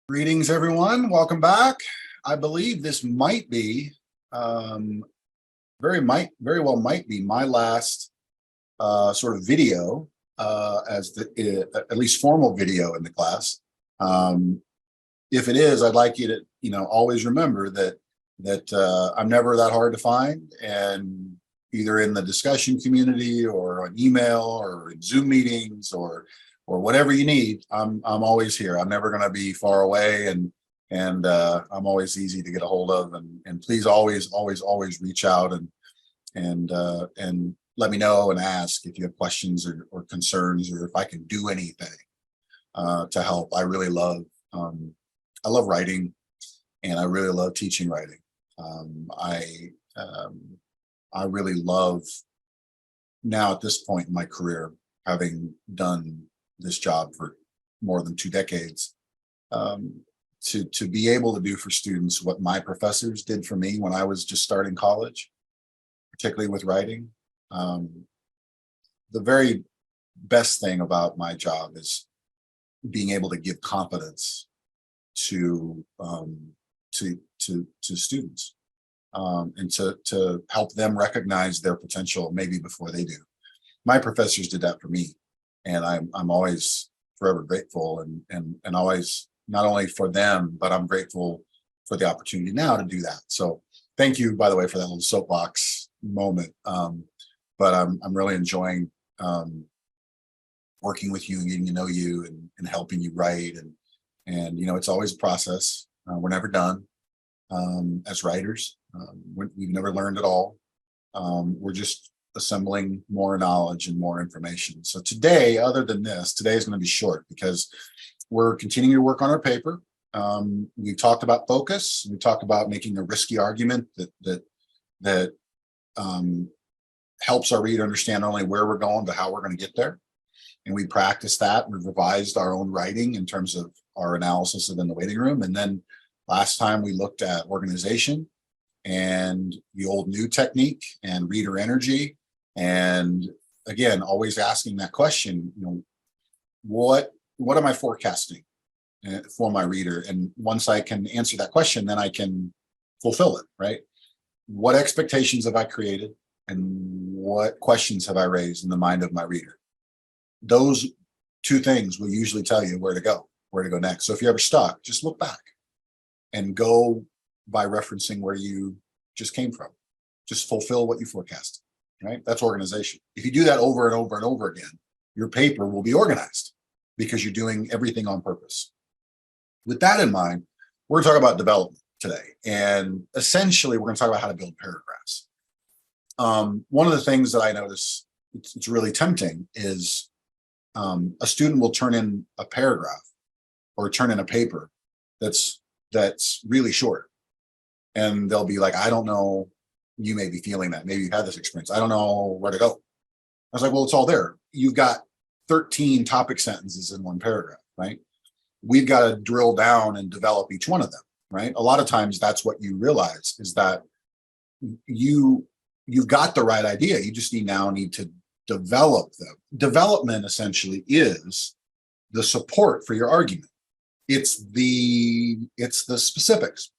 Greetings, everyone. Welcome back. I believe this might be, very well might be my last sort of video as at least formal video in the class. If it is, I'd like you to, always remember that I'm never that hard to find, and either in the discussion community or on email or in Zoom meetings or whatever you need, I'm always here. I'm never going to be far away, and I'm always easy to get a hold of. And please always reach out and let me know and ask if you have questions or concerns, or if I can do anything to help. I really love I love writing, and I really love teaching writing. I really love, now at this point in my career, having done this job for more than 2 decades, to be able to do for students what my professors did for me when I was just starting college, particularly with writing. The very best thing about my job is being able to give confidence to students, and to help them recognize their potential maybe before they do. My professors did that for me, and I'm always forever grateful, and always, not only for them, but I'm grateful for the opportunity now to do that. So thank you, by the way, for that little soapbox moment. But I'm really enjoying working with you and getting to know you and helping you write. And it's always a process. We're never done as writers. We've never learned it all. We're just assembling more knowledge and more information. So today, other than this, today is going to be short because we're continuing to work on our paper. We talked about focus. We talked about making a risky argument that helps our reader understand not only where we're going, but how we're going to get there. And we practiced that. We've revised our own writing in terms of our analysis of in the waiting room. And then last time we looked at organization and the old new technique and reader energy. And again, always asking that question, what am I forecasting for my reader? And once I can answer that question, then I can fulfill it, right? What expectations have I created, and what questions have I raised in the mind of my reader? Those 2 things will usually tell you where to go next. So if you're ever stuck, just look back and go by referencing where you just came from. Just fulfill what you forecasted, right? That's organization. If you do that over and over and over again, your paper will be organized because you're doing everything on purpose. With that in mind, we're going to talk about development today. And essentially, we're going to talk about how to build paragraphs. One of the things that I notice it's really tempting is a student will turn in a paragraph or turn in a paper that's really short. And they'll be like, I don't know, you may be feeling that. Maybe you've had this experience. I don't know where to go. I was like, well, it's all there. You've got 13 topic sentences in one paragraph, right? We've got to drill down and develop each one of them, right? A lot of times that's what you realize is that you've got the right idea. You just need to develop them. Development essentially is the support for your argument. It's the specifics.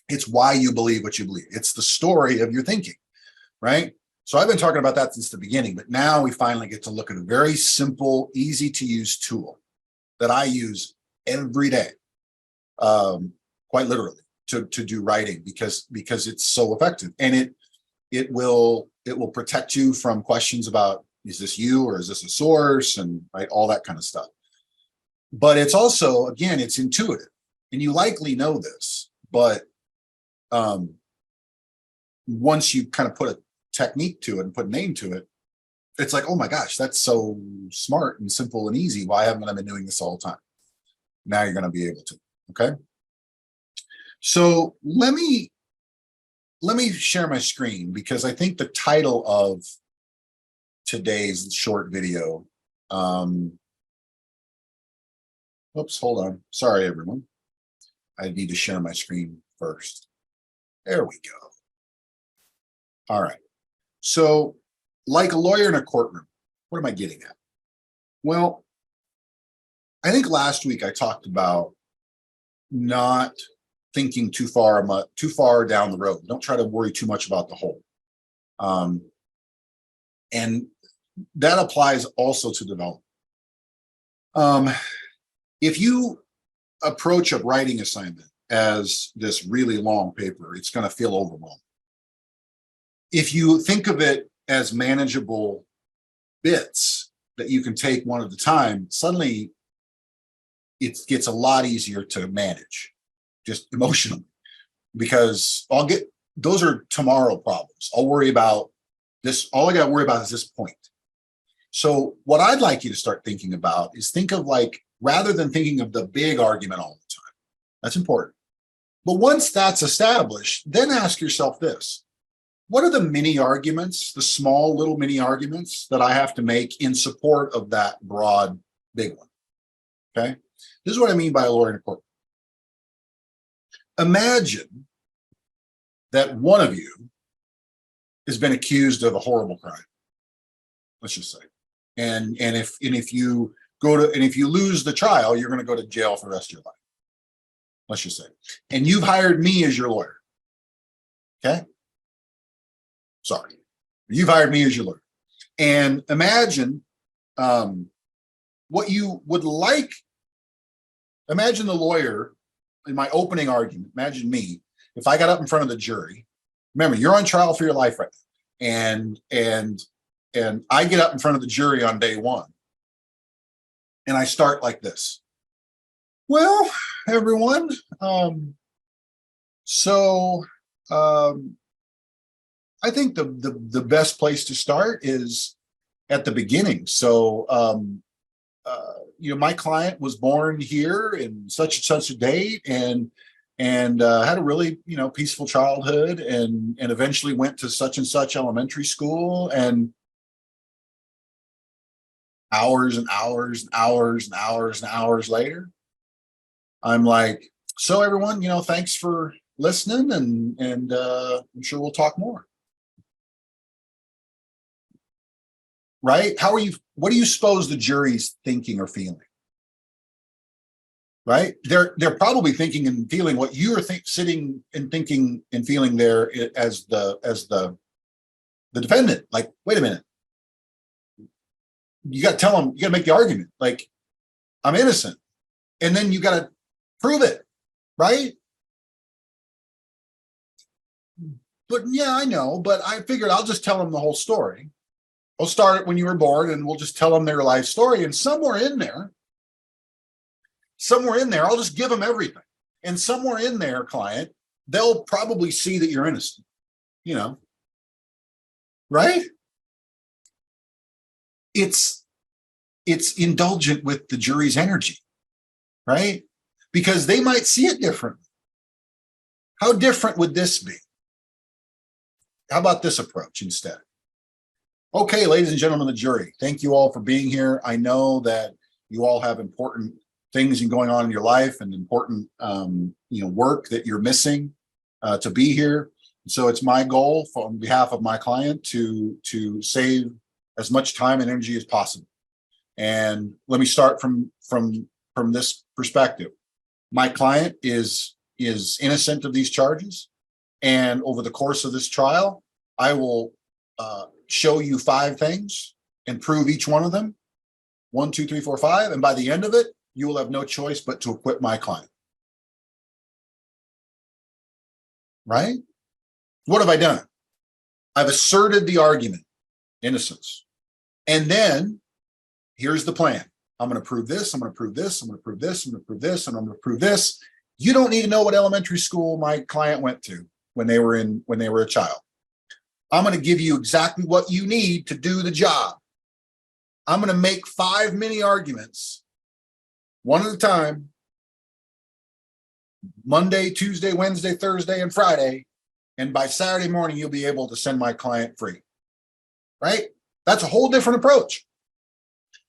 It's why you believe what you believe. It's the story of your thinking, right? So I've been talking about that since the beginning, but now we finally get to look at a very simple, easy to use tool that I use every day, quite literally, to do writing because it's so effective, and it will protect you from questions about, is this you or is this a source, and right, all that kind of stuff. But it's also, again, it's intuitive, and you likely know this, but once you kind of put a technique to it and put a name to it, it's like, oh my gosh, that's so smart and simple and easy. Why haven't I been doing this all the time? Now you're going to be able to. Okay. So let me share my screen, because I think the title of today's short video, oops, hold on. Sorry, everyone. I need to share my screen first. There we go. All right. So like a lawyer in a courtroom, what am I getting at? Well, I think last week I talked about not thinking too far down the road. Don't try to worry too much about the whole. And that applies also to development. If you approach a writing assignment as this really long paper, it's going to feel overwhelming. If you think of it as manageable bits that you can take one at a time, suddenly it gets a lot easier to manage, just emotionally, because those are tomorrow problems. I'll worry about this. All I got to worry about is this point. So what I'd like you to start thinking about is think of, like, rather than thinking of the big argument all the time, that's important. But once that's established, then ask yourself this: what are the mini arguments, the small little mini arguments that I have to make in support of that broad big one? Okay. This is what I mean by a lawyer in a courtroom. Imagine that one of you has been accused of a horrible crime. Let's just say. And if you lose the trial, you're going to go to jail for the rest of your life. Let's just say. And you've hired me as your lawyer. Okay? Sorry. You've hired me as your lawyer. And imagine what you would like. Imagine the lawyer in my opening argument. Imagine me if I got up in front of the jury. Remember, you're on trial for your life right now. And I get up in front of the jury on day one. And I start like this. Well, everyone, I think the best place to start is at the beginning. So, my client was born here in such and such a date, and had a really, peaceful childhood, and eventually went to such and such elementary school, and hours and hours and hours and hours and hours later, I'm like, so everyone, thanks for listening, and I'm sure we'll talk more. Right? What do you suppose the jury's thinking or feeling? Right? They're probably thinking and feeling what you are sitting and thinking and feeling there as the defendant. Like, wait a minute. You got to tell them, you got to make the argument. Like, I'm innocent. And then you got to prove it. Right? But yeah, I know. But I figured I'll just tell them the whole story. I'll start it when you were born, and we'll just tell them their life story. And somewhere in there, I'll just give them everything. And somewhere in there, client, they'll probably see that you're innocent, right? It's indulgent with the jury's energy, right? Because they might see it differently. How different would this be? How about this approach instead? Okay, ladies and gentlemen of the jury, thank you all for being here. I know that you all have important things going on in your life and important, work that you're missing to be here. So it's my goal on behalf of my client to save as much time and energy as possible. And let me start from this perspective. My client is innocent of these charges, and over the course of this trial, I will show you 5 things and prove each one of them. 1, 2, 3, 4, 5. And by the end of it, you will have no choice but to acquit my client. Right? What have I done? I've asserted the argument, innocence. And then here's the plan. I'm going to prove this. I'm going to prove this. I'm going to prove this. I'm going to prove this. And I'm going to prove this. You don't need to know what elementary school my client went to when they were a child. I'm going to give you exactly what you need to do the job. I'm going to make 5 mini arguments, one at a time, Monday, Tuesday, Wednesday, Thursday, and Friday. And by Saturday morning, you'll be able to send my client free. Right? That's a whole different approach.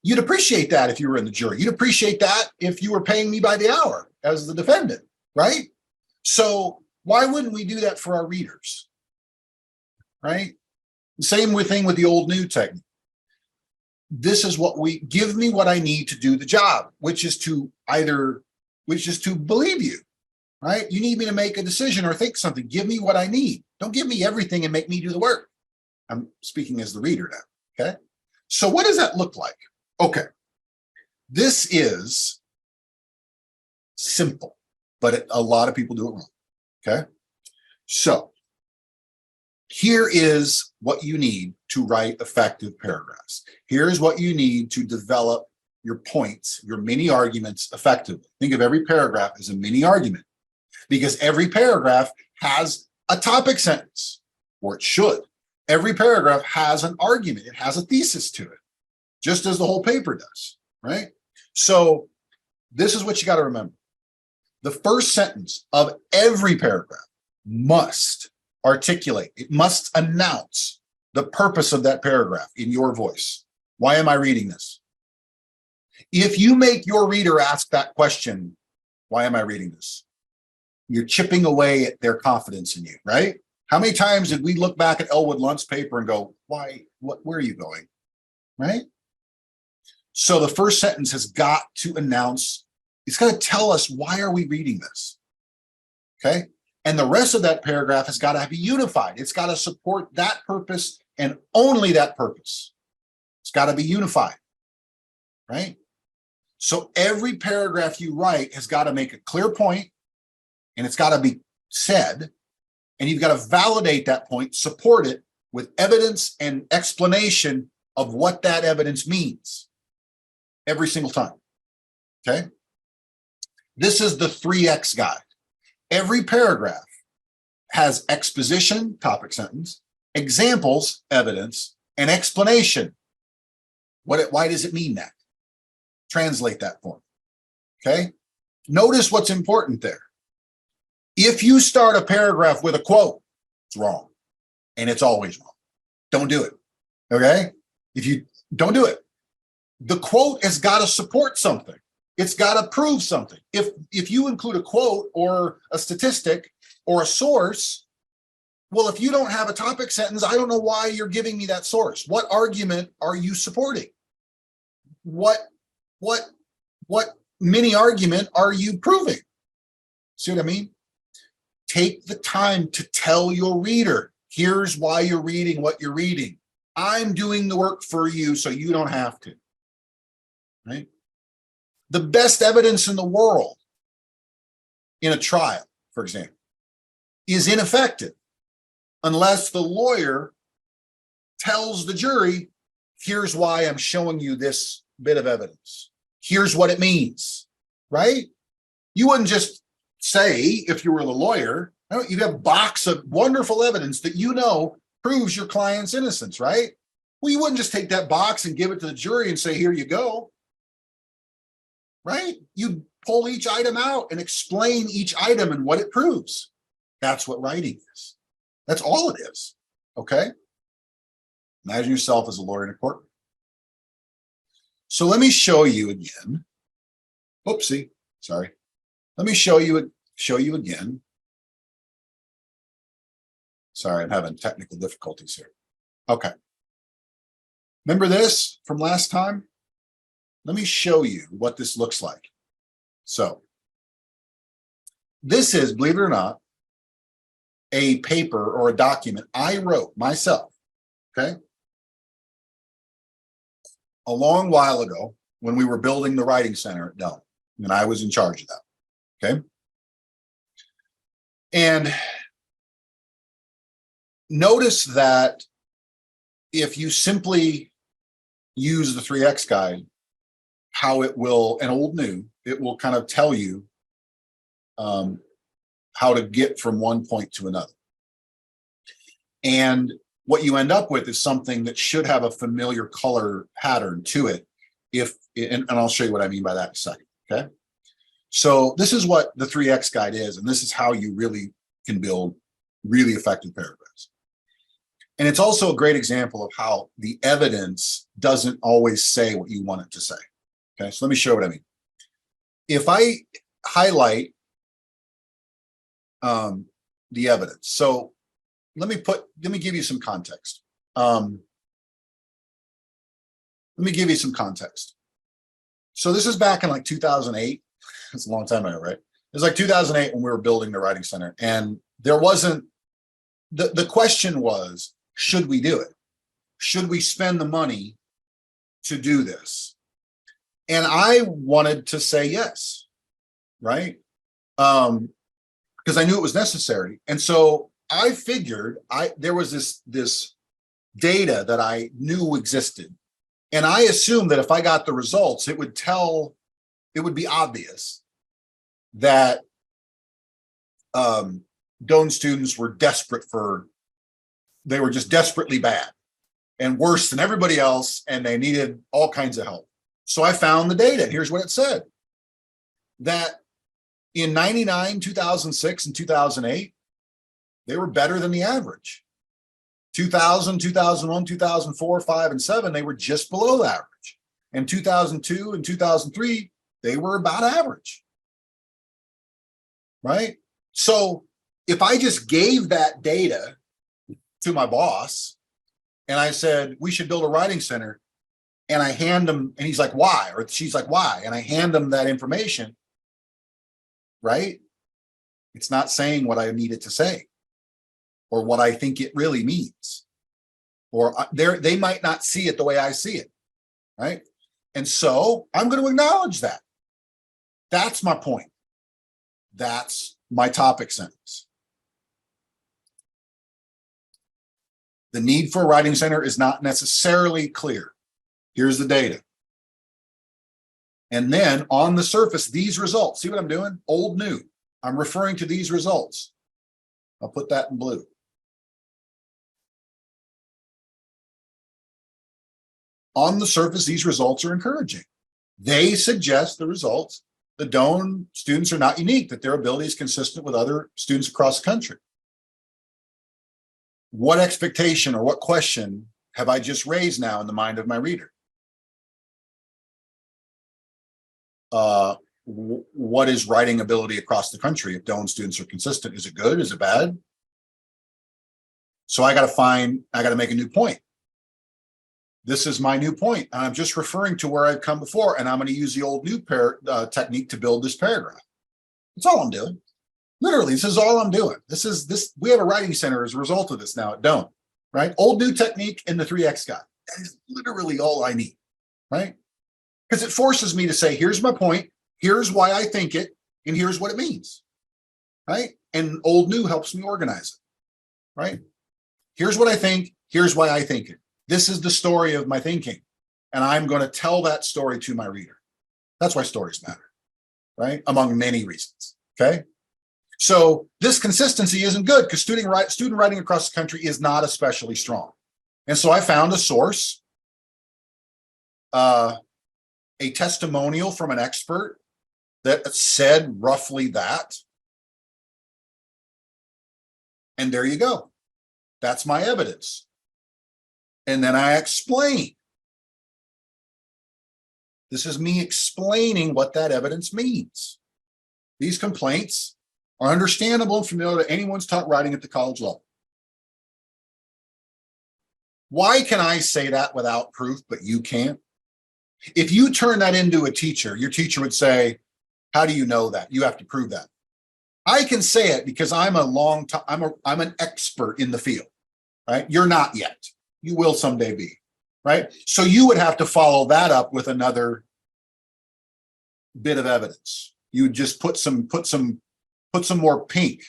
You'd appreciate that if you were in the jury. You'd appreciate that if you were paying me by the hour as the defendant. Right? So why wouldn't we do that for our readers? Right? Same thing with the old new technique. This is give me what I need to do the job, which is to believe you. right? You need me to make a decision or think something. Give me what I need. Don't give me everything and make me do the work. I'm speaking as the reader now, okay? So what does that look like? Okay, this is simple, but a lot of people do it wrong, okay? So here is what you need to write effective paragraphs. Here's what you need to develop your points, your mini arguments effectively. Think of every paragraph as a mini argument because every paragraph has a topic sentence, or it should. Every paragraph has an argument. It has a thesis to it, just as the whole paper does, right? So this is what you got to remember. The first sentence of every paragraph must articulate, it must announce the purpose of that paragraph in your voice. Why am I reading this? If you make your reader ask that question, why am I reading this? You're chipping away at their confidence in you, right? How many times did we look back at Elwood Lunt's paper and go, why, where are you going, right? So the first sentence has got to announce, it's got to tell us, why are we reading this, okay? And the rest of that paragraph has got to be unified. It's got to support that purpose and only that purpose. It's got to be unified, right? So every paragraph you write has got to make a clear point, and it's got to be said, and you've got to validate that point, support it with evidence and explanation of what that evidence means every single time, okay? This is the 3X guide. Every paragraph has exposition, topic sentence, examples, evidence, and explanation. Why does it mean that? Translate that for me, okay? Notice what's important there. If you start a paragraph with a quote, it's wrong, and it's always wrong. Don't do it, okay? If you don't do it, the quote has got to support something. It's got to prove something. If you include a quote or a statistic or a source, well, if you don't have a topic sentence, I don't know why you're giving me that source. What argument are you supporting? What mini argument are you proving? See what I mean? Take the time to tell your reader, here's why you're reading what you're reading. I'm doing the work for you so you don't have to, right? The best evidence in the world in a trial, for example, is ineffective unless the lawyer tells the jury, here's why I'm showing you this bit of evidence. Here's what it means, right? You wouldn't just say, if you were the lawyer, you'd have a box of wonderful evidence that you know proves your client's innocence, right? Well, you wouldn't just take that box and give it to the jury and say, here you go. Right? You pull each item out and explain each item and what it proves. That's what writing is. That's all it is. Okay? Imagine yourself as a lawyer in a courtroom. So let me show you again. Oopsie, sorry. Let me show you again. Sorry, I'm having technical difficulties here. Okay. Remember this from last time? Let me show you what this looks like. So this is, believe it or not, a paper or a document I wrote myself, okay? A long while ago when we were building the writing center at Dell, and I was in charge of that, okay? And notice that if you simply use the 3X guide, how it will, and old new, it will kind of tell you how to get from one point to another. And what you end up with is something that should have a familiar color pattern to it. And I'll show you what I mean by that in a second, okay? So this is what the 3X guide is, and this is how you really can build really effective paragraphs. And it's also a great example of how the evidence doesn't always say what you want it to say. Okay, so let me show you what I mean. If I highlight the evidence, so let me give you some context. Let me give you some context. So this is back in like 2008. It's a long time ago, right? was like 2008 when we were building the writing center, and there wasn't, the question was, should we do it? Should we spend the money to do this? And I wanted to say yes, right? Because I knew it was necessary. And so I figured there was this data that I knew existed. And I assumed that if I got the results, it would be obvious that Doane students were they were just desperately bad and worse than everybody else, and they needed all kinds of help. So I found the data, and here's what it said: that in 99, 2006, and 2008, they were better than the average. 2000, 2001, 2004, 5, and 7, they were just below the average. And 2002 and 2003, they were about average, right? So if I just gave that data to my boss and I said, we should build a writing center, and I hand him, and he's like, why? Or she's like, why? And I hand them that information, right? It's not saying what I need it to say or what I think it really means. Or they might not see it the way I see it, right? And so I'm going to acknowledge that. That's my point. That's my topic sentence. The need for a writing center is not necessarily clear. Here's the data. And then on the surface, these results, see what I'm doing? Old, new. I'm referring to these results. I'll put that in blue. On the surface, these results are encouraging. They suggest the results. The Doane students are not unique, that their ability is consistent with other students across the country. What expectation or what question have I just raised now in the mind of my reader? What is writing ability across the country if Doane students are consistent? Is it good? Is it bad? So I got to make a new point. This is my new point. And I'm just referring to where I've come before, and I'm going to use the old new technique to build this paragraph. That's all I'm doing. Literally, this is all I'm doing. We have a writing center as a result of this now at Doane, right? Old new technique and the 3X guy. That is literally all I need, right? Because it forces me to say, here's my point, here's why I think it, and here's what it means, right? And old new helps me organize it, right? Here's what I think, here's why I think it. This is the story of my thinking, and I'm going to tell that story to my reader. That's why stories matter, right? Among many reasons, okay? So this consistency isn't good because student writing across the country is not especially strong. And so I found a source, a testimonial from an expert that said roughly that. And there you go. That's my evidence. And then I explain. This is me explaining what that evidence means. These complaints are understandable and familiar to anyone who's taught writing at the college level. Why can I say that without proof, but you can't? If you turn that into a teacher, your teacher would say, how do you know that? You have to prove that. I can say it because I'm an expert in the field, right? You're not yet. You will someday be, right? So you would have to follow that up with another bit of evidence. You would just put some more pink.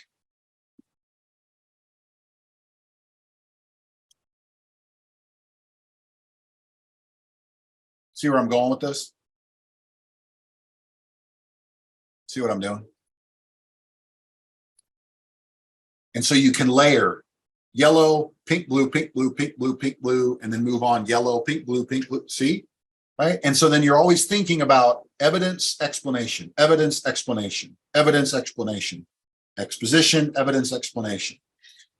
See where I'm going with this? See what I'm doing? And so you can layer yellow, pink, blue, pink, blue, pink, blue, pink, blue, and then move on yellow, pink, blue, see? Right? And so then you're always thinking about evidence, explanation, evidence, explanation, evidence, explanation, exposition, evidence, explanation.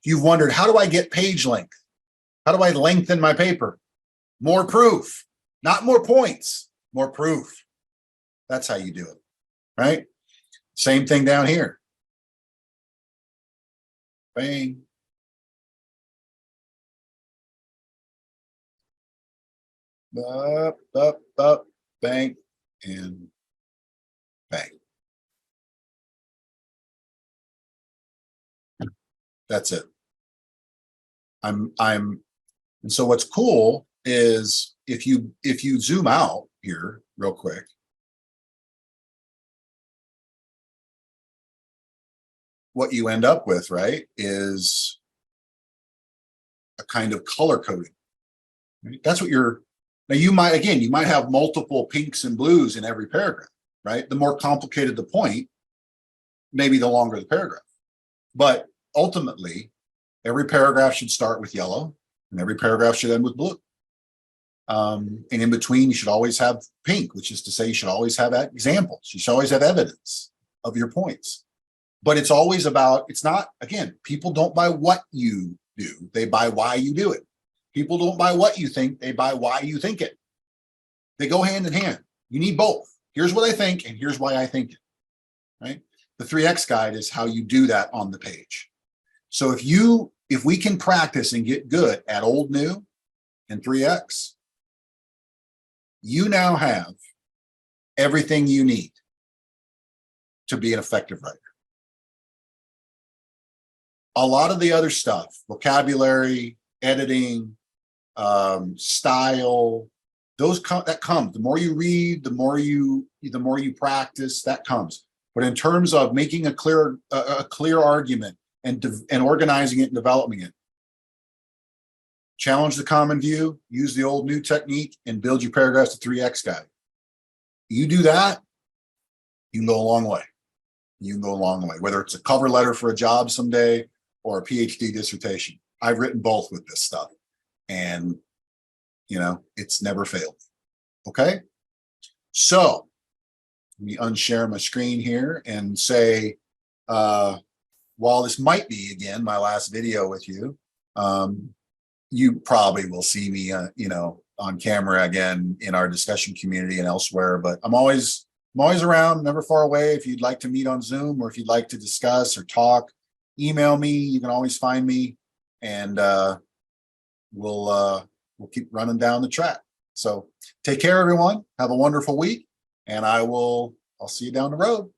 You've wondered, how do I get page length? How do I lengthen my paper? More proof, not more points, more proof. That's how you do it, right? Same thing down here. Bang. Up, bang, and bang. That's it. And so what's cool is if you zoom out here real quick, what you end up with, right, is a kind of color coding. Right? That's what now you might have multiple pinks and blues in every paragraph, right? The more complicated the point, maybe the longer the paragraph. But ultimately, every paragraph should start with yellow and every paragraph should end with blue. And in between, you should always have pink, which is to say you should always have examples. You should always have evidence of your points. But it's always about, it's not, again, people don't buy what you do. They buy why you do it. People don't buy what you think. They buy why you think it. They go hand in hand. You need both. Here's what I think, and here's why I think it, right? The 3X guide is how you do that on the page. So if we can practice and get good at old, new, and 3X, you now have everything you need to be an effective writer. A lot of the other stuff, vocabulary, editing, style, that comes. The more you read, the more you practice, that comes. But in terms of making a clear argument and organizing it and developing it, challenge the common view, use the old new technique, and build your paragraphs to 3X guide. You do that, you can go a long way. You can go a long way, whether it's a cover letter for a job someday or a PhD dissertation. I've written both with this stuff, and it's never failed. Okay, so let me unshare my screen here and say, while this might be again my last video with you, you probably will see me, on camera again in our discussion community and elsewhere. But I'm always around, never far away. If you'd like to meet on Zoom or if you'd like to discuss or talk, email me. You can always find me, and we'll keep running down the track. So take care, everyone. Have a wonderful week, and I'll see you down the road.